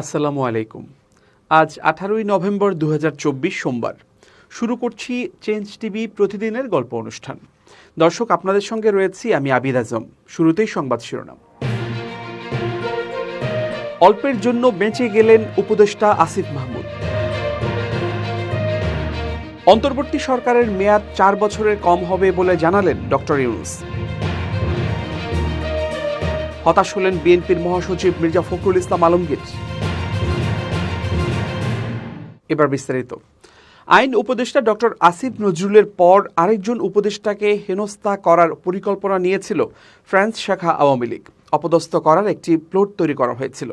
আসসালামু আলাইকুম। আজ 18ই নভেম্বর 2024 সোমবার। শুরু করছি চেঞ্জ টিভি প্রতিদিনের গল্প অনুষ্ঠান। দর্শক, আপনাদের সঙ্গে রয়েছি আমি আবিদ আজম। শুরুতেই সংবাদ শিরোনাম। অল্পের জন্য বেঁচে গেলেন উপদেষ্টা আসিফ মাহমুদ। অন্তর্বর্তী সরকারের মেয়াদ 4 বছরের কম হবে বলে জানালেন ডক্টর ইউনূস। হতাশ হলেন বিএনপির মহাসচিব মির্জা ফখরুল ইসলাম আলমগীর। এবার বিস্তারিত। আইন উপদেষ্টা ডক্টর আসিফ নজরুলের পর আরেকজন উপদেষ্টাকে হেনস্থা করার পরিকল্পনা নিয়েছিল ফ্রান্স শাখা আওয়ামী লীগ। অপদস্থ করার একটি প্লট তৈরি করা হয়েছিল,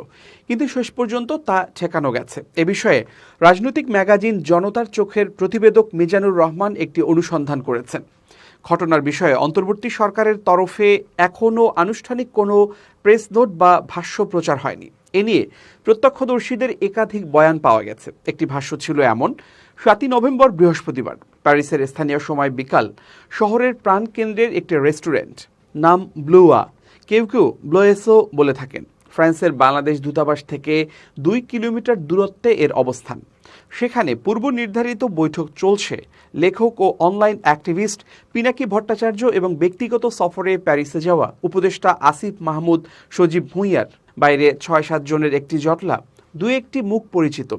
কিন্তু শেষ পর্যন্ত তা ঠেকানো গেছে। এ বিষয়ে রাজনৈতিক ম্যাগাজিন জনতার চোখের প্রতিবেদক মিজানুর রহমান একটি অনুসন্ধান করেছেন। ঘটনার বিষয়ে অন্তর্বর্তী সরকারের তরফে এখনও আনুষ্ঠানিক কোনো প্রেস নোট বা ভাষ্য প্রচার হয়নি। এ নিয়ে প্রত্যক্ষদর্শীদের একাধিক বয়ান পাওয়া গেছে। একটি ভাষ্য ছিল এমন: 7ই নভেম্বর বৃহস্পতিবার প্যারিসের স্থানীয় সময় বিকাল শহরের প্রাণকেন্দ্রের একটি রেস্টুরেন্ট, নাম ব্লুয়া, কেউ কেউ ব্লোয়েসো বলে থাকেন। ফ্রান্সের বাংলাদেশ দূতাবাস থেকে 2 কিলোমিটার দূরত্বে এর অবস্থান। সেখানে পূর্ব নির্ধারিত বৈঠক চলছে। লেখক ও অনলাইন অ্যাক্টিভিস্ট পিনাকি ভট্টাচার্য এবং ব্যক্তিগত সফরে প্যারিসে যাওয়া উপদেষ্টা আসিফ মাহমুদ, সজীব ভুঁইয়ার বাইরে 6-7 জনের একটি জটলা। 2-1টি মুখ পরিচিত,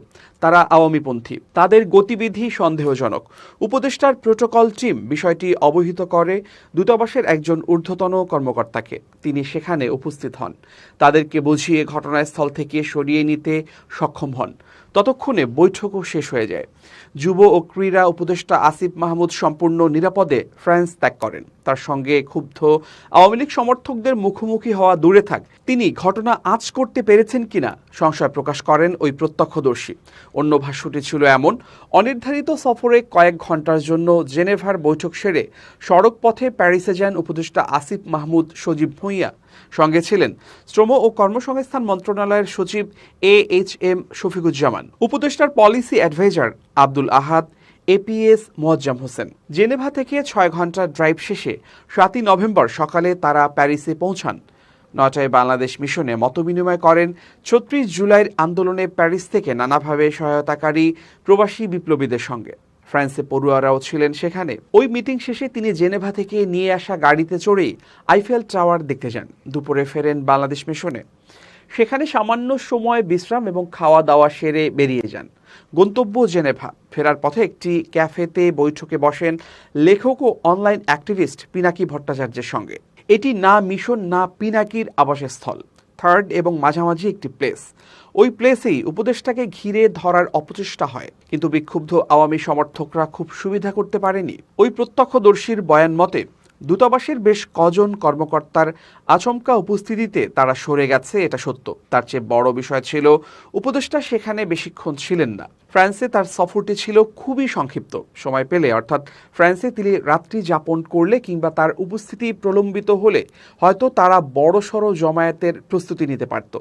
তারা আওয়ামীপন্থী। তাদের গতিবিধি সন্দেহজনক। উপদেষ্টার প্রোটোকল টিম বিষয়টি অবহিত করে দূতাবাসের একজন ঊর্ধ্বতন কর্মকর্তাকে। তিনি সেখানে উপস্থিত হন, তাদেরকে বুঝিয়ে ঘটনাস্থল থেকে সরিয়ে নিতে সক্ষম হন। ততক্ষণে বৈঠকও শেষ হয়ে যায়। যুব ও ক্রীড়া উপদেষ্টা আসিফ মাহমুদ সম্পূর্ণ নিরাপদে ফ্রান্স ত্যাগ করেন। তার সঙ্গে ক্ষুব্ধ আওয়ামী লীগ সমর্থকদের মুখোমুখি হওয়া দূরে থাক, তিনি ঘটনা আঁচ করতে পেরেছেন কিনা সংশয় প্রকাশ করেন ওই প্রত্যক্ষদর্শী। অন্য ভাষ্যটি ছিল এমন: অনির্ধারিত সফরে কয়েক ঘন্টার জন্য জেনেভার বৈঠক সেরে সড়ক পথে প্যারিসে যান উপদেষ্টা আসিফ মাহমুদ, সজীব ভুঁইয়া। সঙ্গে ছিলেন শ্রম ও কর্মসংস্থান মন্ত্রণালয়ের সচিব AHM শফিকুজ্জামান, উপদেষ্টার পলিসি অ্যাডভাইজার আব্দুল আহাদ, APS মোয়াজ্জেম হোসেন। জেনেভা থেকে 6 ঘন্টা ড্রাইভ শেষে 7ই নভেম্বর সকালে তারা প্যারিসে পৌঁছান। 9টায় বাংলাদেশ মিশনে মতবিনিময় করেন 36 জুলাইয়ের আন্দোলনে প্যারিস থেকে নানাভাবে সহায়তাকারী প্রবাসী বিপ্লবীদের সঙ্গে। ফ্রান্সে পড়ুয়ারাও ছিলেন সেখানে। ওই মিটিং শেষে তিনি জেনেভা থেকে নিয়ে আসা গাড়িতে চড়েই আইফেল টাওয়ার দেখতে যান। দুপুরে ফেরেন বাংলাদেশ মিশনে। সেখানে সামান্য সময় বিশ্রাম এবং খাওয়া দাওয়া সেরে বেরিয়ে যান। গন্তব্য জেনেভা। ফেরার পথে একটি ক্যাফেতে বৈঠকে বসেন লেখক ও অনলাইন অ্যাক্টিভিস্ট পিনাকি ভট্টাচার্যের সঙ্গে। এটি না মিশন না পিনাকির আবাসস্থল, থার্ড এবং মাঝামাঝি একটি প্লেস। ওই প্লেসেই উপদেষ্টাকে ঘিরে ধরার অপচেষ্টা হয়, কিন্তু বিক্ষুব্ধ আওয়ামী সমর্থকরা খুব সুবিধা করতে পারেনি। ওই প্রত্যক্ষদর্শীর বয়ান মতে দূতাবাসের বেশ কজন কর্মকর্তার আচমকা উপস্থিতিতে তারা সরে গেছে, এটা সত্য। তার চেয়ে বড় বিষয় ছিল উপদেষ্টা সেখানে বেশিক্ষণ ছিলেন না। ফ্রান্সে তার সফরটি ছিল খুবই সংক্ষিপ্ত। সময় পেলে, অর্থাৎ ফ্রান্সে তিনি রাত্রি যাপন করলে কিংবা তার উপস্থিতি প্রলম্বিত হলে হয়তো তারা বড়সড় জমায়েতের প্রস্তুতি নিতে পারত।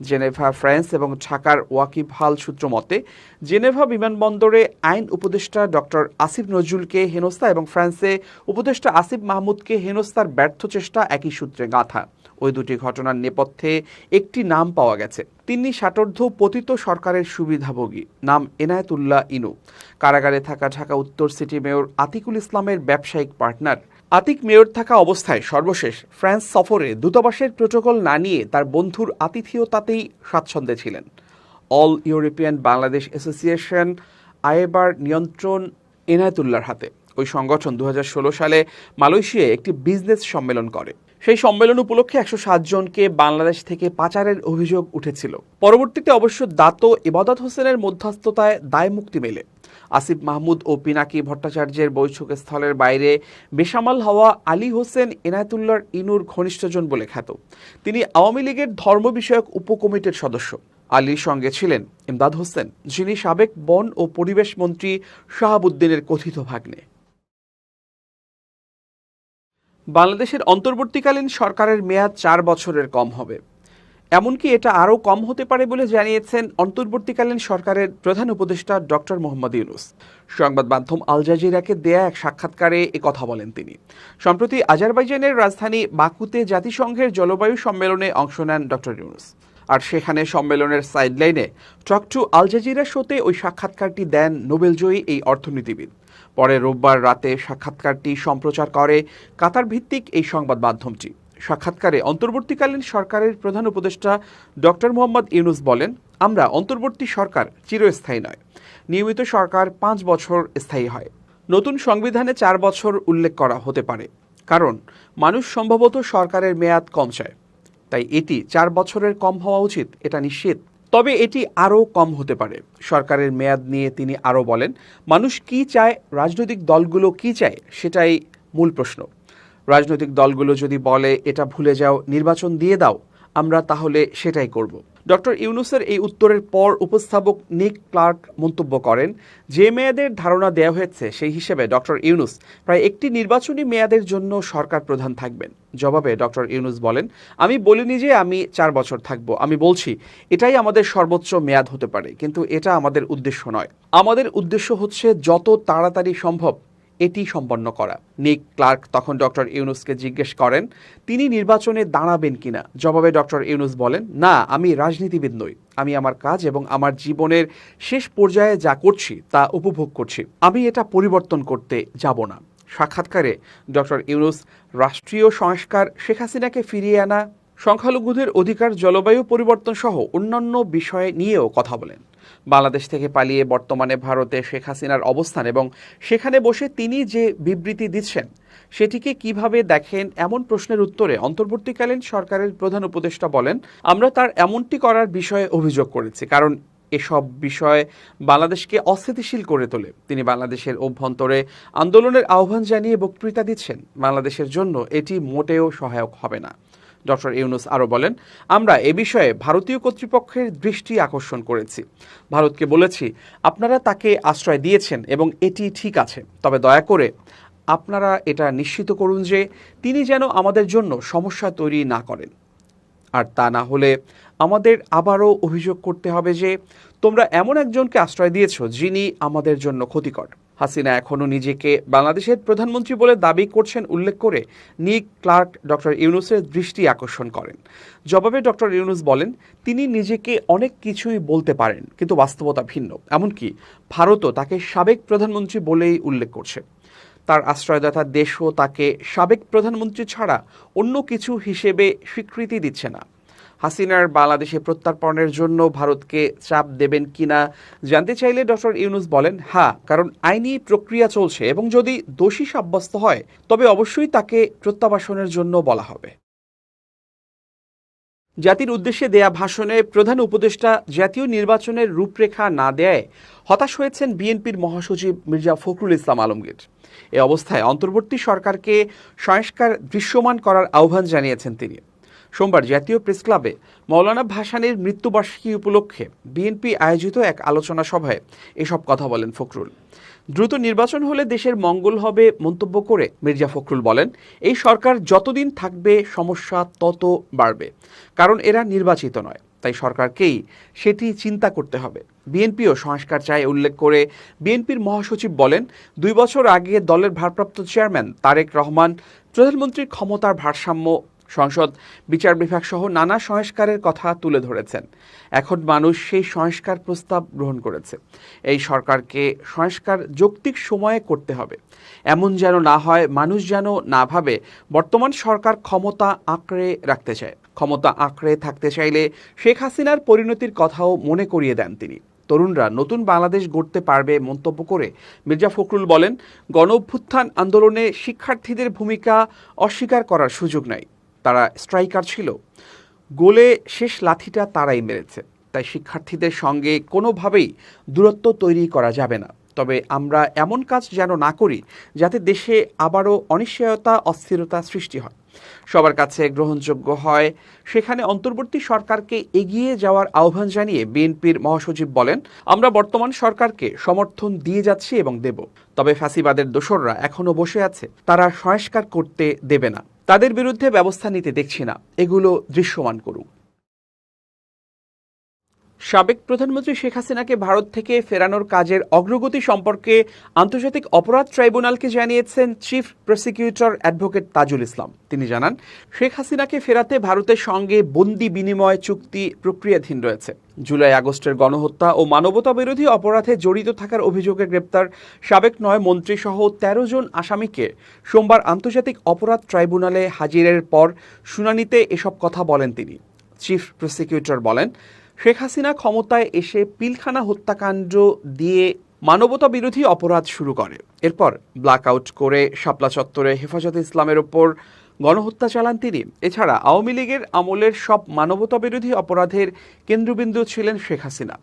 জেনেভা, ফ্রান্স এবং ঢাকার ওয়াকিব হাল সূত্র মতে জেনেভা বিমানবন্দরে আইন উপদেষ্টা ডক্টর আসিফ নজরুলকে হেনস্থা এবং ফ্রান্সে উপদেষ্টা আসিফ মাহমুদকে হেনস্থার ব্যর্থ চেষ্টা একই সূত্রে গাঁথা। ওই দুটি ঘটনার নেপথ্যে একটি নাম পাওয়া গেছে। তিনি ষাটোর্ধ্ব পতিত সরকারের সুবিধাভোগী, নাম এনায়েতুল্লাহ ইনু। কারাগারে থাকা ঢাকা উত্তর সিটি মেয়র আতিকুল ইসলামের ব্যবসায়িক পার্টনার। আতিক মেয়র থাকা অবস্থায় সর্বশেষ ফ্রান্স সফরে দূতাবাসের প্রোটোকল না নিয়ে তার বন্ধুর আতিথেয়তাতেই স্বাচ্ছন্দ্যে ছিলেন। অল ইউরোপিয়ান বাংলাদেশ অ্যাসোসিয়েশন আয়েবার নিয়ন্ত্রণ এনায়েতুল্লাহর হাতে। ওই সংগঠন 2016 সালে মালয়েশিয়ায় একটি বিজনেস সম্মেলন করে। সেই সম্মেলন উপলক্ষে 107 জনকে বাংলাদেশ থেকে পাচারের অভিযোগ উঠেছিল। পরবর্তীতে অবশ্য দাতো ইবাদত হোসেনের মধ্যস্থতায় দায় মুক্তি মেলে। আসিফ মাহমুদ ও পিনাকি ভট্টাচার্যের বৈঠকস্থলের বাইরে বেসামাল হওয়া আলী হোসেন এনায়েতুল্লাহ ইনুর ঘনিষ্ঠজন বলে খ্যাত। তিনি আওয়ামী লীগের ধর্ম বিষয়ক উপকমিটির সদস্য। আলীর সঙ্গে ছিলেন ইমদাদ হোসেন, যিনি সাবেক বন ও পরিবেশ মন্ত্রী শাহাবুদ্দিনের কথিত ভাগ্নে। বাংলাদেশের অন্তর্বর্তীকালীন সরকারের মেয়াদ 4 বছরের কম হবে, এমনকি এটা আরও কম হতে পারে বলে জানিয়েছেন অন্তর্বর্তীকালীন সরকারের প্রধান উপদেষ্টা ডক্টর মোহাম্মদ ইউনূস। সংবাদ মাধ্যম আল জাজিরাকে দেয়া এক সাক্ষাৎকারে একথা বলেন তিনি। সম্প্রতি আজারবাইজানের রাজধানী বাকুতে জাতিসংঘের জলবায়ু সম্মেলনে অংশ নেন ডক্টর ইউনূস। আর সেখানে সম্মেলনের সাইডলাইনে টক টু আল জাজিরা শোতে ওই সাক্ষাৎকারটি দেন নোবেলজয়ী এই অর্থনীতিবিদ। পরে রোববার রাতে সাক্ষাৎকারটি সম্প্রচার করে কাতার ভিত্তিক এই সংবাদ মাধ্যমটি। সাক্ষাৎকারে অন্তর্বর্তীকালীন সরকারের প্রধান উপদেষ্টা ডক্টর মোহাম্মদ ইউনূস বলেন, আমরা অন্তর্বর্তী সরকার চিরস্থায়ী নয়, নিয়মিত সরকার 5 বছর স্থায়ী হয়। নতুন সংবিধানে 4 বছর উল্লেখ করা হতে পারে, কারণ মানুষ সম্ভবত সরকারের মেয়াদ কম চায়, তাই এটি 4 বছরের কম হওয়া উচিত, এটা নিশ্চিত। তবে এটি আরও কম হতে পারে। সরকারের মেয়াদ নিয়ে তিনি আরও বলেন, মানুষ কি চায়, রাজনৈতিক দলগুলো কি চায়, সেটাই মূল প্রশ্ন। রাজনৈতিক দলগুলো যদি বলে এটা ভুলে যাও, নির্বাচন দিয়ে দাও, আমরা তাহলে সেটাই করব। ডক্টর ইউনূসের এই উত্তরের পর উপস্থাপক নিক ক্লার্ক মন্তব্য করেন, যে মেয়াদের ধারণা দেওয়া হয়েছে সেই হিসেবে ডক্টর ইউনূস প্রায় একটি নির্বাচনী মেয়াদের জন্য সরকার প্রধান থাকবেন। জবাবে ডক্টর ইউনূস বলেন, আমি বলিনি যে আমি 4 বছর থাকব, আমি বলছি এটাই আমাদের সর্বোচ্চ মেয়াদ হতে পারে, কিন্তু এটা আমাদের উদ্দেশ্য নয়। আমাদের উদ্দেশ্য হচ্ছে যত তাড়াতাড়ি সম্ভব এটি সম্পন্ন করা। নিক ক্লার্ক তখন ডক্টর ইউনূসকে জিজ্ঞেস করেন তিনি নির্বাচনে দাঁড়াবেন কিনা। জবাবে ডক্টর ইউনূস বলেন, না, আমি রাজনীতিবিদ নই, আমি আমার কাজ এবং আমার জীবনের শেষ পর্যায়ে যা করছি তা উপভোগ করছি, আমি এটা পরিবর্তন করতে যাব না। সাক্ষাৎকারে ডক্টর ইউনূস রাষ্ট্রীয় সংস্কার, শেখ হাসিনাকে ফিরিয়ে আনা, সংখ্যালঘুদের অধিকার, জলবায়ু পরিবর্তন সহ অন্যান্য বিষয় নিয়েও কথা বলেন। বাংলাদেশ থেকে পালিয়ে বর্তমানে ভারতে শেখ হাসিনার অবস্থান এবং সেখানে বসে তিনি যে বিবৃতি দিচ্ছেন সেটিকে কিভাবে দেখেন এমন প্রশ্নের উত্তরে অন্তর্বর্তীকালীন সরকারের প্রধান উপদেষ্টা বলেন, আমরা তার এমনটি করার বিষয়ে অভিযোগ করেছি, কারণ এসব বিষয় বাংলাদেশকে অস্থিতিশীল করে তোলে। তিনি বাংলাদেশের অভ্যন্তরে আন্দোলনের আহ্বান জানিয়ে বক্তৃতা দিচ্ছেন, বাংলাদেশের জন্য এটি মোটেও সহায়ক হবে না। ডক্টর ইউনূস আরও বলেন, আমরা এ বিষয়ে ভারতীয় কর্তৃপক্ষের দৃষ্টি আকর্ষণ করেছি, ভারতকে বলেছি আপনারা তাকে আশ্রয় দিয়েছেন এবং এটি ঠিক আছে, তবে দয়া করে আপনারা এটা নিশ্চিত করুন যে তিনি যেন আমাদের জন্য সমস্যা তৈরি না করেন। আর তা না হলে আমাদের আবারও অভিযোগ করতে হবে যে তোমরা এমন একজনকে আশ্রয় দিয়েছ যিনি আমাদের জন্য ক্ষতিকর। হাসিনা এখনও নিজেকে বাংলাদেশের প্রধানমন্ত্রী বলে দাবি করছেন উল্লেখ করে নিক ক্লার্ক ডক্টর ইউনূসের দৃষ্টি আকর্ষণ করেন। জবাবে ডক্টর ইউনূস বলেন, তিনি নিজেকে অনেক কিছুই বলতে পারেন, কিন্তু বাস্তবতা ভিন্ন। এমনকি ভারতও তাকে সাবেক প্রধানমন্ত্রী বলেই উল্লেখ করছে। তার আশ্রয়দাতা দেশও তাকে সাবেক প্রধানমন্ত্রী ছাড়া অন্য কিছু হিসেবে স্বীকৃতি দিচ্ছে না। হাসিনার বাংলাদেশে প্রত্যার্পণের জন্য ভারতকে চাপ দেবেন কিনা জানতে চাইলে ডক্টর ইউনূস বলেন, হ্যাঁ, কারণ আইনি প্রক্রিয়া চলছে এবং যদি দোষী সাব্যস্ত হয় তবে অবশ্যই তাকে প্রত্যাবাসনের জন্য বলা হবে। জাতির উদ্দেশ্যে দেয়া ভাষণে প্রধান উপদেষ্টা জাতীয় নির্বাচনের রূপরেখা না দেয় হতাশ হয়েছেন বিএনপির মহাসচিব মির্জা ফখরুল ইসলাম আলমগীর। এ অবস্থায় অন্তর্বর্তী সরকারকে সংস্কার দৃশ্যমান করার আহ্বান জানিয়েছেন তিনি। সোমবার জাতীয় প্রেসক্লাবে মৌলানা ভাসানীর মৃত্যুবার্ষিকী উপলক্ষে বিএনপি আয়োজিত এক আলোচনা সভায় এসব কথা বলেন ফখরুল। দ্রুত নির্বাচন হলে দেশের মঙ্গল হবে মন্তব্য করে মির্জা ফখরুল বলেন, এই সরকার যতদিন থাকবে সমস্যা তত বাড়বে, কারণ এরা নির্বাচিত নয়, তাই সরকারকেই সেটি চিন্তা করতে হবে। বিএনপিও সংস্কার চায় উল্লেখ করে বিএনপির মহাসচিব বলেন, 2 বছর আগে দলের ভারপ্রাপ্ত চেয়ারম্যান তারেক রহমান প্রধানমন্ত্রীর ক্ষমতার ভারসাম্য, সংসদ, বিচার বিভাগ সহ নানা সংস্কারের কথা তুলে ধরেছেন। এখন মানুষ সেই সংস্কার প্রস্তাব গ্রহণ করেছে। এই সরকারকে সংস্কার যৌক্তিক সময়ে করতে হবে, এমন যেন না হয় মানুষ যেন না ভাবে বর্তমান সরকার ক্ষমতা আঁকড়ে রাখতে চায়। ক্ষমতা আঁকড়ে থাকতে চাইলে শেখ হাসিনার পরিণতির কথাও মনে করিয়ে দেন তিনি। তরুণরা নতুন বাংলাদেশ গড়তে পারবে মন্তব্য করে মির্জা ফখরুল বলেন, গণ-অভ্যুত্থান আন্দোলনে শিক্ষার্থীদের ভূমিকা অস্বীকার করার সুযোগ নাই। তারা স্ট্রাইকার ছিল, গোলে শেষ লাথিটা তারাই মেরেছে, তাই শিক্ষার্থীদের সঙ্গে কোনোভাবেই দূরত্ব তৈরি করা যাবে না। তবে আমরা এমন কাজ যেন না করি যাতে দেশে আবারও অনিশ্চয়তা, অস্থিরতা সৃষ্টি হয়, সবার কাছে গ্রহণযোগ্য হয়। সেখানে অন্তর্বর্তী সরকারকে এগিয়ে যাওয়ার আহ্বান জানিয়ে বিএনপির মহাসচিব বলেন, আমরা বর্তমান সরকারকে সমর্থন দিয়ে যাচ্ছি এবং দেব, তবে ফ্যাসিবাদের দোসররা এখনো বসে আছে, তারা সংস্কার করতে দেবে না, তাদের বিরুদ্ধে ব্যবস্থা নিতে দেখছি না, এগুলো দৃশ্যমান করুক। সাবেক প্রধানমন্ত্রী শেখ হাসিনাকে ভারত থেকে ফেরানোর কাজের অগ্রগতি সম্পর্কে আন্তর্জাতিক অপরাধ ট্রাইব্যুনালকে জানিয়েছেন chief prosecutor advocate Tajul Islam. তিনি জানান, শেখ হাসিনাকে ফেরাতে ভারতের সঙ্গে বন্দি বিনিময় চুক্তি প্রক্রিয়াধীন রয়েছে। জুলাই আগস্টের গণহত্যা ও মানবতাবিরোধী অপরাধে জড়িত থাকার অভিযোগে গ্রেপ্তার সাবেক 9 মন্ত্রীসহ 13 জন আসামিকে সোমবার আন্তর্জাতিক অপরাধ ট্রাইব্যুনালে হাজিরের পর শুনানিতে এসব কথা বলেন তিনি। চিফ প্রসিকিউটর বলেন, শেখ হাসিনা ক্ষমতায় এসে পিলখানা হত্যাকাণ্ড দিয়ে মানবতা বিরোধী অপরাধ শুরু করে। এরপর ব্ল্যাকআউট করে শাপলা চত্বরে হেফাজতে ইসলামের ওপর গণহত্যা চালান তিনি। এছাড়া আওয়ামী লীগের আমলের সব মানবতা বিরোধী অপরাধের কেন্দ্রবিন্দু ছিলেন শেখ হাসিনা।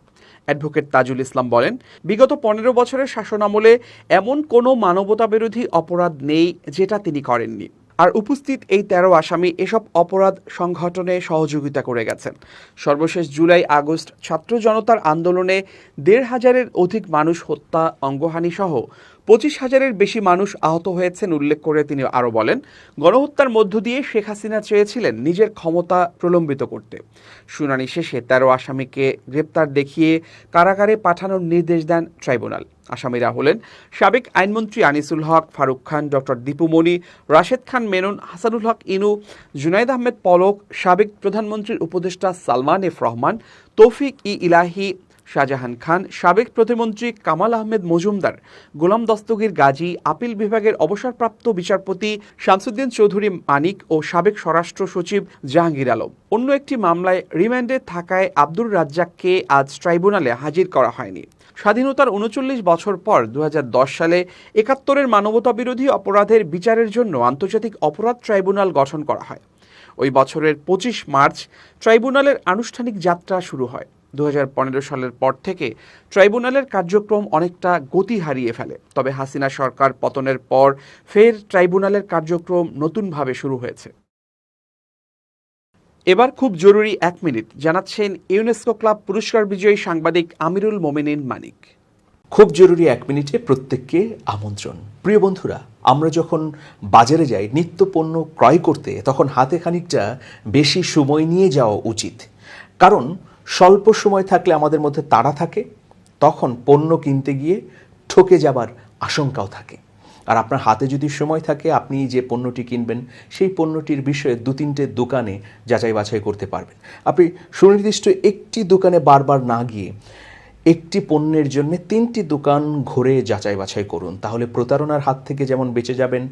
অ্যাডভোকেট তাজুল ইসলাম বলেন, বিগত 15 বছরের শাসনামলে এমন কোনো মানবতা বিরোধী অপরাধ নেই যেটা তিনি করেননি। আর উপস্থিত এই 13 আসামি এসব অপরাধ সংঘটনে সহযোগিতা করে গেছেন। সর্বশেষ জুলাই আগস্ট ছাত্র জনতার আন্দোলনে 1,500-এর অধিক মানুষ হত্যা, অঙ্গহানি সহ 25,000-এর বেশি মানুষ আহত হয়েছেন উল্লেখ করে তিনি আরও বলেন, গণহত্যার মধ্য দিয়ে শেখ হাসিনা চেয়েছিলেন নিজের ক্ষমতা প্রলম্বিত করতে। শুনানি শেষে 13 আসামিকে গ্রেপ্তার দেখিয়ে কারাগারে পাঠানোর নির্দেশ দেন ট্রাইব্যুনাল। আসামিরা হলেন সাবেক আইনমন্ত্রী আনিসুল হক, ফারুক খান, ডক্টর দীপু মনি, রাশেদ খান মেনন, হাসানুল হক ইনু, জুনাইদ আহমেদ পলক, সাবেক প্রধানমন্ত্রীর উপদেষ্টা সালমান এফ রহমান, তৌফিক ইলাহি, শাহজাহান খান, সাবেক প্রতিমন্ত্রী কামাল আহমেদ মজুমদার, গোলাম দস্তগীর গাজী, আপিল বিভাগের অবসরপ্রাপ্ত বিচারপতি শামসুদ্দিন চৌধুরী মানিক ও সাবেক স্বরাষ্ট্র সচিব জাহাঙ্গীর আলম। অন্য একটি মামলায় রিমান্ডে থাকায় আব্দুর রাজ্জাককে আজ ট্রাইব্যুনালে হাজির করা হয়নি। স্বাধীনতার 39 বছর পর 2010 সালে 71-এর মানবতাবিরোধী অপরাধের বিচারের জন্য আন্তর্জাতিক অপরাধ ট্রাইব্যুনাল গঠন করা হয়। ওই বছরের 25 মার্চ ট্রাইব্যুনালের আনুষ্ঠানিক যাত্রা শুরু হয়। 2015 সালের পর থেকে ট্রাইব্যুনালের কার্যক্রম অনেকটা গতি হারিয়ে ফেলে। তবে হাসিনা সরকার পতনের পর ফের ট্রাইব্যুনালের কার্যক্রম নতুনভাবে শুরু হয়েছে। এবার খুব জরুরি 1 মিনিট জানাচ্ছেন ইউনেস্কো ক্লাব পুরস্কার বিজয়ী সাংবাদিক আমিরুল মোমিনিন মানিক। খুব জরুরি 1 মিনিটে প্রত্যেককে আমন্ত্রণ। প্রিয় বন্ধুরা, আমরা যখন বাজারে যাই নিত্য পণ্য ক্রয় করতে, তখন হাতে খানিকটা বেশি সময় নিয়ে যাওয়া উচিত। কারণ স্বল্প সময় থাকলে আমাদের মধ্যে তাড়া থাকে, তখন পণ্য কিনতে গিয়ে ঠকে যাবার আশঙ্কাও থাকে। আর আপনার হাতে যদি সময় থাকে, আপনি যে পণ্যটি কিনবেন সেই পণ্যটির বিষয়ে 2-3টে দোকানে যাচাই বাছাই করতে পারবেন। আপনি সুনির্দিষ্ট একটি দোকানে বারবার না গিয়ে একটি পণ্যের জন্য 3টি দোকান ঘুরে যাচাই বাছাই করুন। তাহলে প্রতারণার হাত থেকে যেমন বেঁচে যাবেন,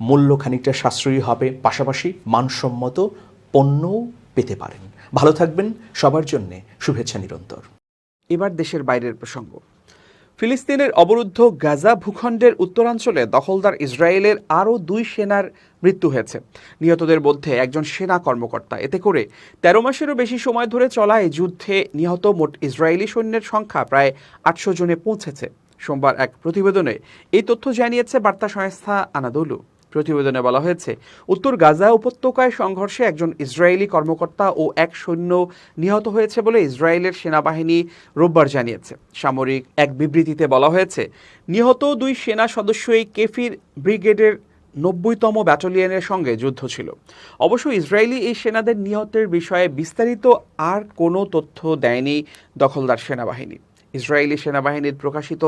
মূল্য খানিকটা সাশ্রয়ী হবে, পাশাপাশি মানসম্মত পণ্যও পেতে পারেন। ভালো থাকবেন, সবার জন্যে শুভেচ্ছা নিরন্তর। এবার দেশের বাইরের প্রসঙ্গ। ফিলিস্তিনের অবরুদ্ধ গাজা ভূখণ্ডের উত্তরাঞ্চলে দখলদার ইসরায়েলের আরও 2 সেনার মৃত্যু হয়েছে। নিহতদের মধ্যে একজন সেনা কর্মকর্তা। এতে করে 13 মাসেরও বেশি সময় ধরে চলা এই যুদ্ধে নিহত মোট ইসরায়েলি সৈন্যের সংখ্যা প্রায় 800 জনে পৌঁছেছে। সোমবার এক প্রতিবেদনে এই তথ্য জানিয়েছে বার্তা সংস্থা আনাদোলু। প্রতিবেদনে বলা হয়েছে, উত্তর গাজা উপত্যকায় সংঘর্ষে একজন ইসরায়েলি কর্মকর্তা ও এক সৈন্য নিহত হয়েছে বলে ইসরায়েলের সেনাবাহিনী রোববার জানিয়েছে। সামরিক এক বিবৃতিতে বলা হয়েছে, নিহত 2 সেনা সদস্যই কেফির ব্রিগেডের 90তম ব্যাটালিয়নের সঙ্গে যুদ্ধ ছিল। অবশ্য ইসরায়েলি এই সেনাদের নিহতের বিষয়ে বিস্তারিত আর কোনো তথ্য দেয়নি দখলদার সেনাবাহিনী। ইসরায়েলি সেনাবাহিনীর প্রকাশিত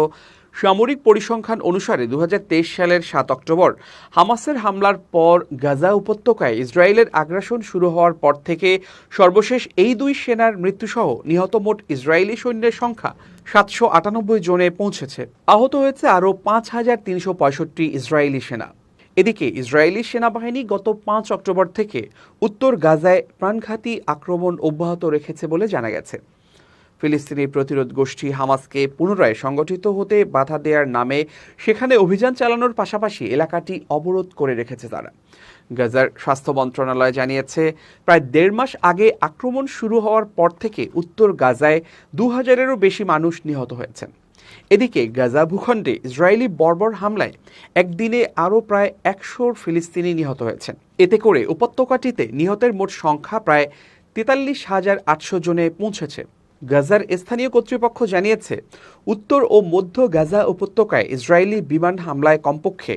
সামরিক পরিসংখ্যান অনুসারে 2023 সালের 7 অক্টোবর হামাসের হামলার পর গাজা উপত্যকায় ইসরায়েলের আগ্রাসন শুরু হওয়ার পর থেকে সর্বশেষ এই 2 সেনার মৃত্যুসহ নিহত মোট ইসরায়েলি সৈন্যের সংখ্যা 798 জনে পৌঁছেছে। আহত হয়েছে আরও 5,365 ইসরায়েলি সেনা। এদিকে ইসরায়েলি সেনাবাহিনী গত 5 অক্টোবর থেকে উত্তর গাজায় প্রাণঘাতী আক্রমণ অব্যাহত রেখেছে বলে জানা গেছে। ফিলিস্তিনি প্রতিরোধ গোষ্ঠী হামাসকে পুনরায় সংগঠিত হতে বাধা দেওয়ার নামে সেখানে অভিযান চালানোর পাশাপাশি এলাকাটি অবরোধ করে রেখেছে তারা। গাজার স্বাস্থ্য মন্ত্রণালয় জানিয়েছে, প্রায় 1.5 মাস আগে আক্রমণ শুরু হওয়ার পর থেকে উত্তর গাজায় 2000-এরও বেশি মানুষ নিহত হয়েছেন। এদিকে গাজা ভূখণ্ডে ইসরায়েলি বর্বর হামলায় একদিনে আরও প্রায় 100 ফিলিস্তিনি নিহত হয়েছেন। এতে করে উপত্যকাটিতে নিহতের মোট সংখ্যা প্রায় 43,800 জনে পৌঁছেছে। গাজার স্থানীয় কর্তৃপক্ষ জানিয়েছে, উত্তর ও মধ্য গাজা উপত্যকায় ইসরায়েলি বিমান হামলায় কমপক্ষে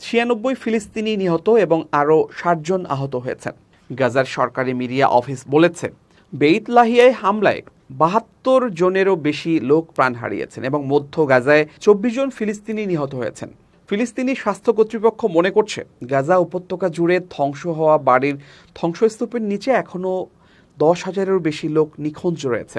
96 ফিলিস্তিনি নিহত এবং আরও 60 জন আহত হয়েছেন। গাজার সরকারি মিডিয়া অফিস বলেছে, বেইত লাহিয়ায় হামলায় 72 জনেরও বেশি লোক প্রাণ হারিয়েছেন এবং মধ্য গাজায় 24 জন ফিলিস্তিনি নিহত হয়েছেন। ফিলিস্তিনি স্বাস্থ্য কর্তৃপক্ষ মনে করছে গাজা উপত্যকা জুড়ে ধ্বংস হওয়া বাড়ির ধ্বংসস্তূপের নিচে এখনও 10,000-এরও বেশি লোক নিখোঁজ রয়েছে।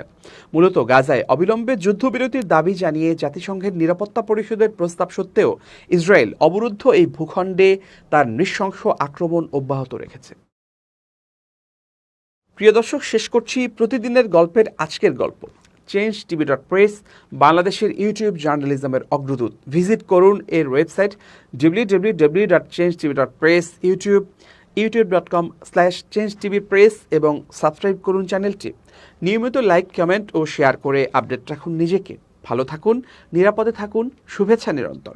মূলত গাজায় অবিলম্বে যুদ্ধবিরতির দাবি জানিয়ে জাতিসংঘের নিরাপত্তা পরিষদের প্রস্তাব সত্ত্বেও ইসরায়েল অবরুদ্ধ এই ভূখণ্ডে তার নৃশংস আক্রমণ অব্যাহত রেখেছে। প্রিয় দর্শক, শেষ করছি প্রতিদিনের গল্পের আজকের গল্প। change.tv.press বাংলাদেশের ইউটিউব জার্নালিজমের অগ্রদূত। ভিজিট করুন এর ওয়েবসাইট www.changetv.press, youtube.com/changetvpress এবং সাবস্ক্রাইব করুন চ্যানেলটি। নিয়মিত লাইক, কমেন্ট ও শেয়ার করে আপডেট রাখুন নিজেকে। ভালো থাকুন, নিরাপদে থাকুন, শুভেচ্ছা নিরন্তর।